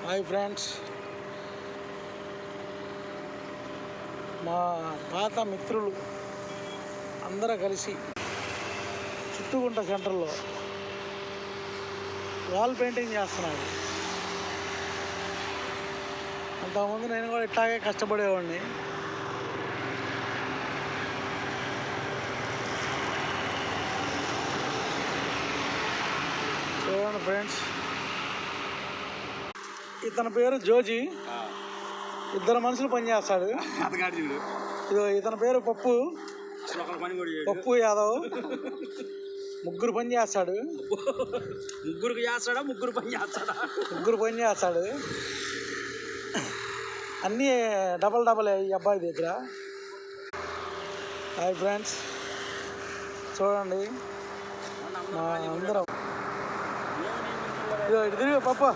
Hi friends, మా పాత మిత్రులు అందరూ కలిసి చుట్టుగుంట సెంటర్లో వాల్ పెయింటింగ్ చేస్తున్నారు. అంతకుముందు నేను కూడా ఇట్లాగే కష్టపడేవాడిని. చూడండి ఫ్రెండ్స్, ఇతని పేరు జోజీ. ఇద్దరు మనుషులు పనిచేస్తాడు. ఇతని పేరు పప్పు యాదవ్. ముగ్గురు పని చేస్తాడు. ముగ్గురు పని చేస్తాడు. అన్నీ డబల్ ఈ అబ్బాయి దగ్గర. హాయ్ ఫ్రెండ్స్, చూడండి మా అందరం. ఇటు తిరిగి పప్పు